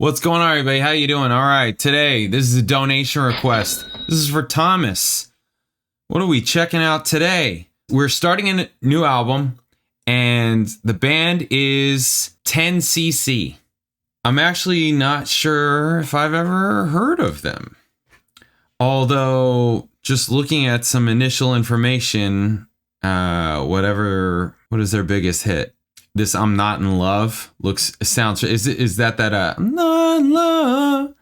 What's going on, everybody? How you doing? All right, today, this is a donation request. This is for Thomas. What are we checking out today? We're starting a new album, and the band is 10cc. I'm actually not sure if I've ever heard of them. Although, just looking at some initial information, what is their biggest hit? This "I'm Not in Love" sounds. Is that I'm not in love,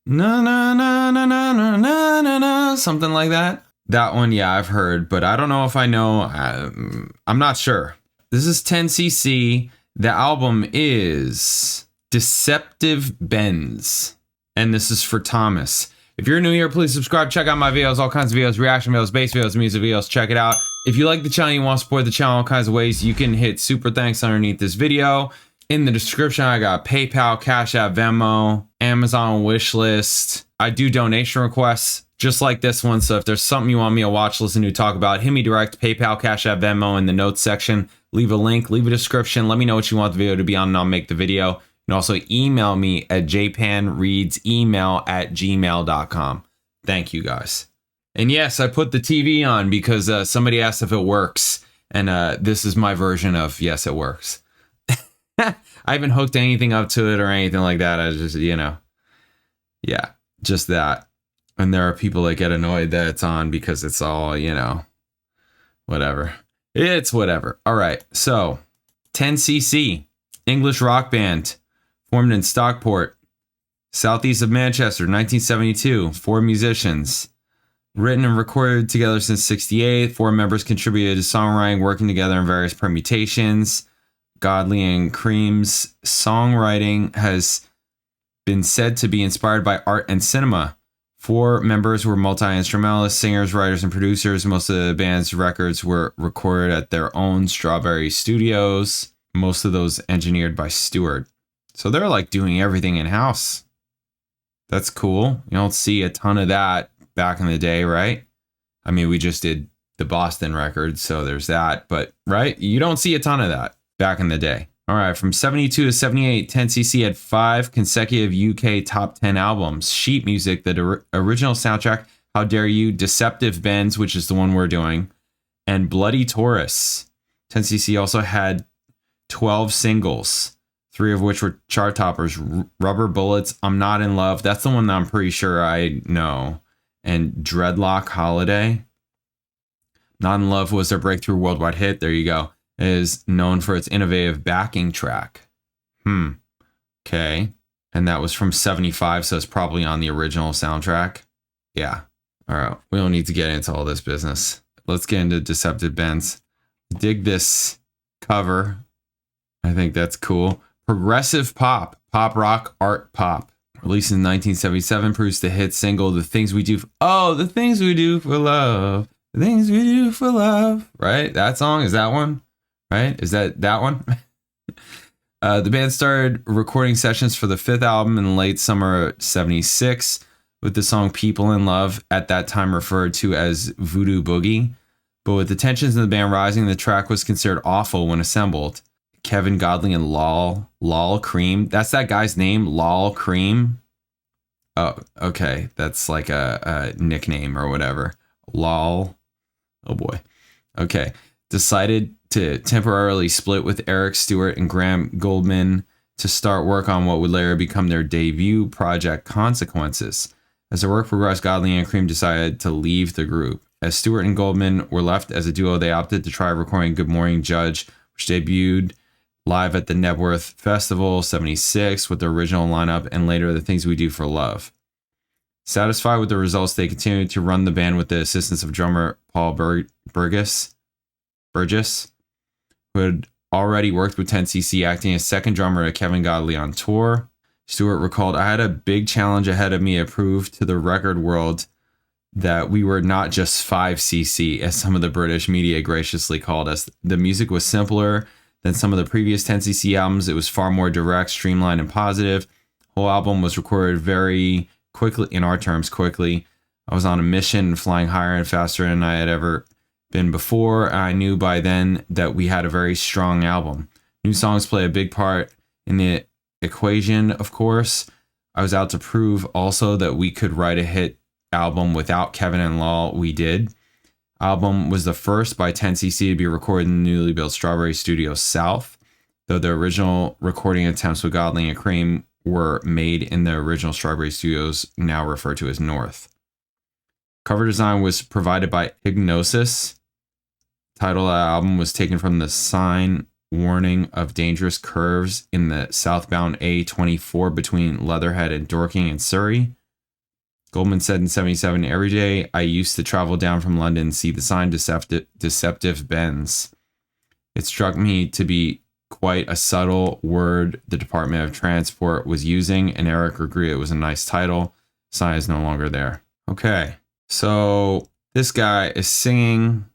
na na na na na na na na na, something like that? That one, yeah, I've heard, but I don't know if I know. I'm not sure. This is 10cc. The album is Deceptive BENDS, and this is for Thomas. If you're new here, please subscribe. Check out my videos, all kinds of videos, reaction videos, bass videos, music videos. Check it out. If you like the channel, you want to support the channel all kinds of ways, you can hit super thanks underneath this video. In the description, I got PayPal, Cash App, Venmo, Amazon wishlist. I do donation requests just like this one. So if there's something you want me to watch, listen to, talk about, hit me direct, PayPal, Cash App, Venmo in the notes section. Leave a link, leave a description. Let me know what you want the video to be on and I'll make the video. You can also email me at jpanreadsemail@gmail.com. Thank you guys. And yes, I put the TV on because somebody asked if it works. And this is my version of yes, it works. I haven't hooked anything up to it or anything like that. I just, yeah, just that. And there are people that get annoyed that it's on because it's all, whatever. It's whatever. All right. So 10cc, English rock band, formed in Stockport, southeast of Manchester, 1972. 4 musicians. Written and recorded together since 1968. 4 members contributed to songwriting, working together in various permutations. Godley and Cream's songwriting has been said to be inspired by art and cinema. 4 members were multi-instrumentalists, singers, writers, and producers. Most of the band's records were recorded at their own Strawberry Studios. Most of those engineered by Stewart. So they're like doing everything in-house. That's cool. You don't see a ton of that back in the day, right? I mean, we just did the Boston record, so there's that. But, right? You don't see a ton of that back in the day. All right, from 72 to 78, 10cc had 5 consecutive UK top 10 albums. Sheet Music, the original soundtrack, How Dare You, Deceptive BENDS, which is the one we're doing, and Bloody Taurus. 10cc also had 12 singles, 3 of which were chart toppers. Rubber Bullets, I'm Not in Love. That's the one that I'm pretty sure I know. And Dreadlock Holiday. Not in Love was their breakthrough worldwide hit. There you go. It is known for its innovative backing track. Okay. And that was from 75, so it's probably on the original soundtrack. Yeah. All right. We don't need to get into all this business. Let's get into Deceptive BENDS. Dig this cover. I think that's cool. Progressive pop. Pop rock, art pop. Released in 1977, produced the hit single "The Things We Do." The Things We Do for Love. The Things We Do for Love. Right? That song? Is that one? Right? Is that one? The band started recording sessions for the 5th album in late summer '76 with the song "People in Love," at that time referred to as Voodoo Boogie. But with the tensions in the band rising, the track was considered awful when assembled. Kevin Godley and Lol Cream. That's that guy's name, Lol Cream. Oh, okay. That's like a nickname or whatever. Lol. Oh boy. Okay. Decided to temporarily split with Eric Stewart and Graham Goldman to start work on what would later become their debut project, Consequences. As the work progressed, Godley and Cream decided to leave the group. As Stewart and Goldman were left as a duo, they opted to try recording Good Morning Judge, which debuted live at the Nebworth Festival '76 with the original lineup, and later The Things We Do for Love. Satisfied with the results, they continued to run the band with the assistance of drummer Paul Burgess, who had already worked with 10cc, acting as second drummer to Kevin Godley on tour. Stewart recalled, "I had a big challenge ahead of me to prove to the record world that we were not just 5cc, as some of the British media graciously called us. The music was simpler than some of the previous 10cc albums. It was far more direct, streamlined, and positive. The whole album was recorded very quickly, in our terms, quickly. I was on a mission, flying higher and faster than I had ever been before. I knew by then that we had a very strong album. New songs play a big part in the equation, of course. I was out to prove also that we could write a hit album without Kevin and Lal. We did. Album was the first by 10cc to be recorded in the newly built Strawberry Studio South, though the original recording attempts with Godly and Cream were made in the original Strawberry Studios, now referred to as North. Cover design was provided by Hypnosis. Title of the album was taken from the sign warning of dangerous curves in the southbound A24 between Leatherhead and Dorking in Surrey. Goldman said in 77, every day I used to travel down from London and see the sign deceptive BENDS. It struck me to be quite a subtle word the Department of Transport was using, and Eric agreed it was a nice title. Sign is no longer there. Okay, so this guy is singing.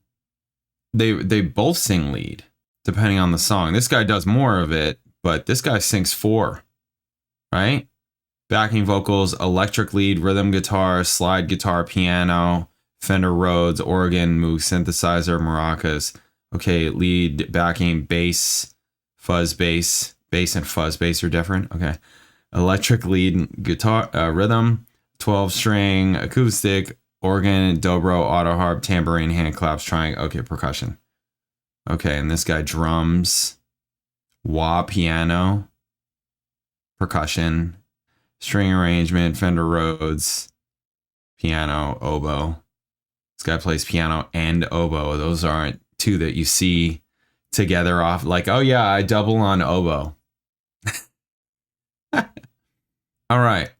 They both sing lead, depending on the song. This guy does more of it, but this guy sings 4, right? Backing vocals, electric lead, rhythm guitar, slide guitar, piano, Fender Rhodes, organ, Moog synthesizer, maracas. Okay, lead, backing, bass, fuzz bass. Bass and fuzz bass are different. Okay. Electric lead, guitar, rhythm, 12-string, acoustic, organ, dobro, auto harp, tambourine, hand claps, triangle. Okay, percussion. Okay, and this guy drums, wah piano, percussion, string arrangement, Fender Rhodes, piano, oboe. This guy plays piano and oboe. Those aren't two that you see together off like, oh yeah, I double on oboe. All right.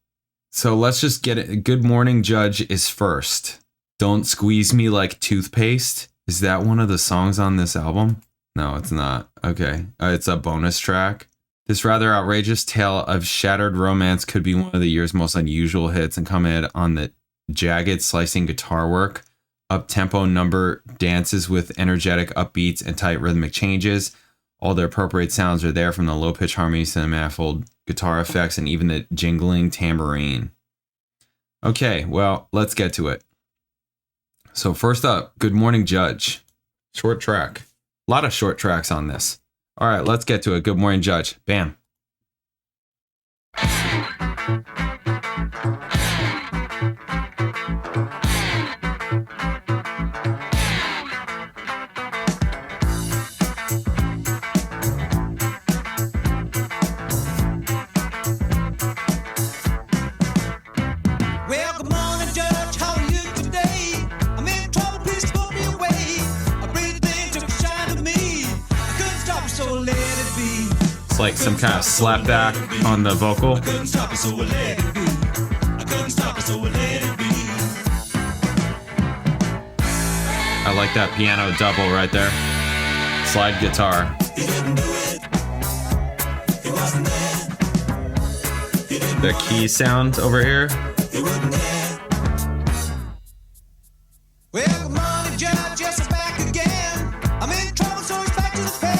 So let's just get it. Good Morning Judge is first. Don't Squeeze Me Like Toothpaste. Is that one of the songs on this album? No, it's not. Okay. It's a bonus track. This rather outrageous tale of shattered romance could be one of the year's most unusual hits and come in on the jagged slicing guitar work, up-tempo number dances with energetic upbeats and tight rhythmic changes. All the appropriate sounds are there, from the low-pitch harmonies to the manifold guitar effects and even the jingling tambourine. Okay, well, let's get to it. So first up, Good Morning Judge. Short track. A lot of short tracks on this. All right, let's get to it. Good Morning Judge. Bam. It's like some kind of slapback on the vocal. I like that piano double right there. Slide guitar. The key sound over here.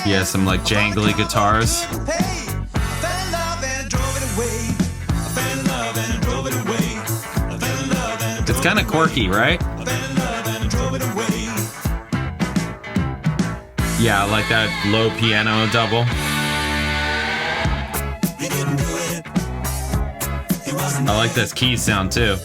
Yeah, some like jangly guitars. It's kind of quirky, right? Yeah, I like that low piano double. I like this key sound too.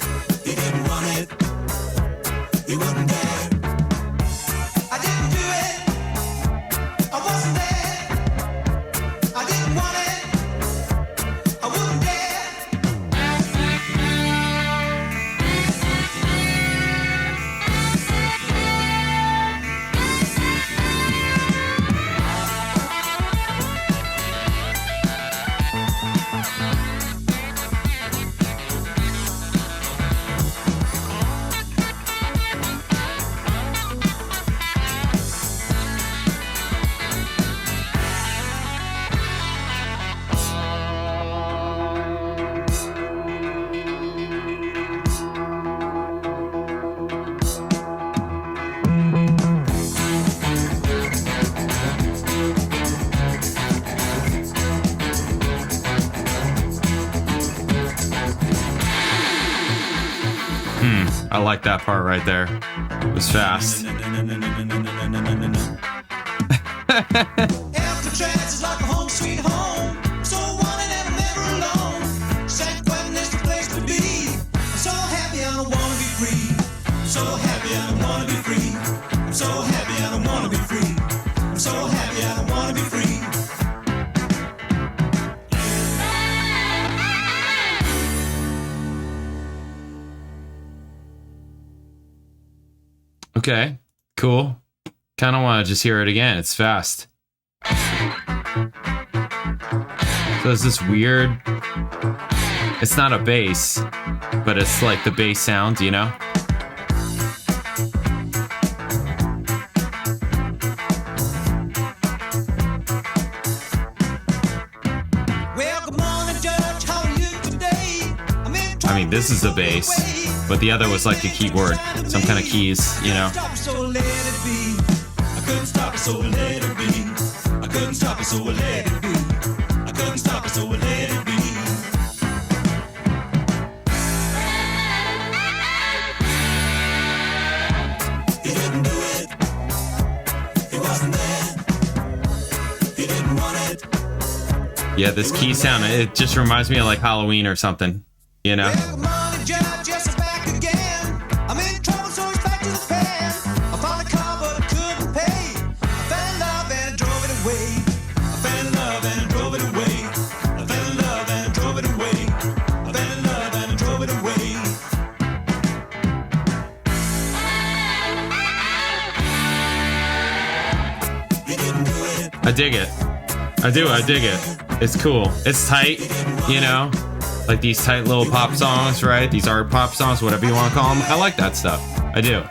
I like that part right there. It was fast. Okay, cool. Kind of want to just hear it again. It's fast. So it's this weird, it's not a bass, but it's like the bass sound, you know? I mean, this is the bass, but the other was like a keyboard, some kind of keys, you know? I couldn't stop it, so I let it be. I couldn't stop it, so I let it be. I couldn't stop it, so I let it be. He didn't do it. He wasn't there. He didn't want it. Yeah, this key sound, it just reminds me of like Halloween or something, you know? I dig it. I dig it. It's cool. It's tight, you know? Like these tight little pop songs, right? These art pop songs, whatever you want to call them. I like that stuff. I do.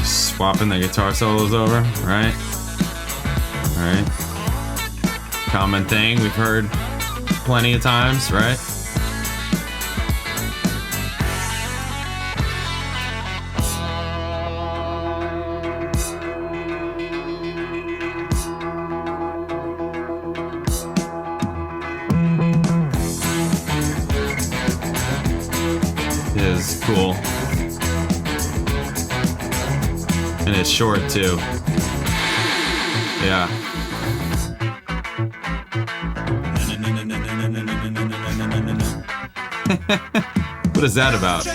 Swapping the guitar solos over, right? Alright. Common thing we've heard plenty of times, right? It is cool. And it's short too. Yeah. What is that about?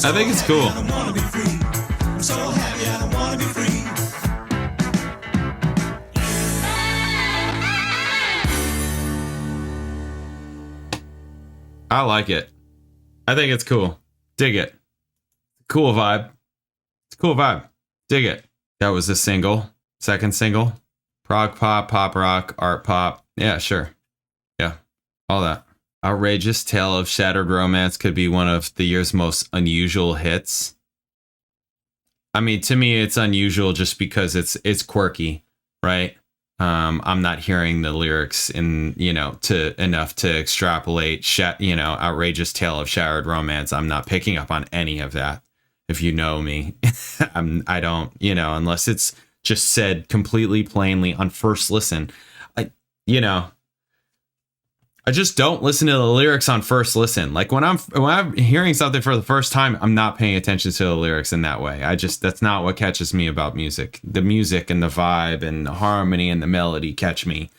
I think it's cool. I like it. I think it's cool. Dig it. Cool vibe. It's a cool vibe. Dig it. That was the single. Second single. Prog pop, pop rock, art pop. Yeah, sure. Yeah. All that. Outrageous Tale of Shattered Romance could be one of the year's most unusual hits. I mean, to me, it's unusual just because it's quirky, right? I'm not hearing the lyrics in, to enough to extrapolate, Outrageous Tale of Shattered Romance. I'm not picking up on any of that. If you know me, I don't, unless it's just said completely plainly on first listen. I just don't listen to the lyrics on first listen. Like when I'm hearing something for the first time, I'm not paying attention to the lyrics in that way. That's not what catches me about music. The music and the vibe and the harmony and the melody catch me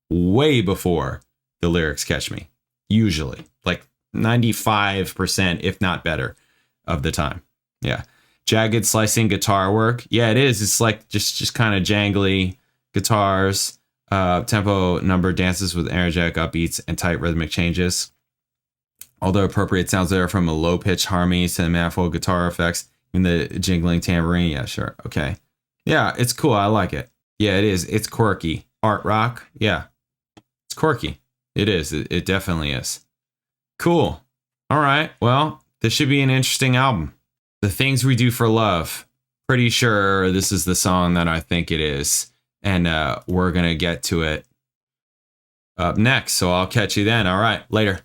way before the lyrics catch me. Usually, like 95%, if not better, of the time. Yeah. Jagged slicing guitar work. Yeah, it is. It's like just kind of jangly guitars. Tempo number dances with energetic upbeats and tight rhythmic changes. Although appropriate sounds there from a low-pitched harmonies to manifold guitar effects and the jingling tambourine. Yeah, sure. Okay. Yeah, it's cool. I like it. Yeah, it is. It's quirky. Art rock. Yeah. It's quirky. It is. It definitely is. Cool. All right. Well, this should be an interesting album. The Things We Do for Love. Pretty sure this is the song that I think it is. And we're going to get to it up next. So I'll catch you then. All right. Later.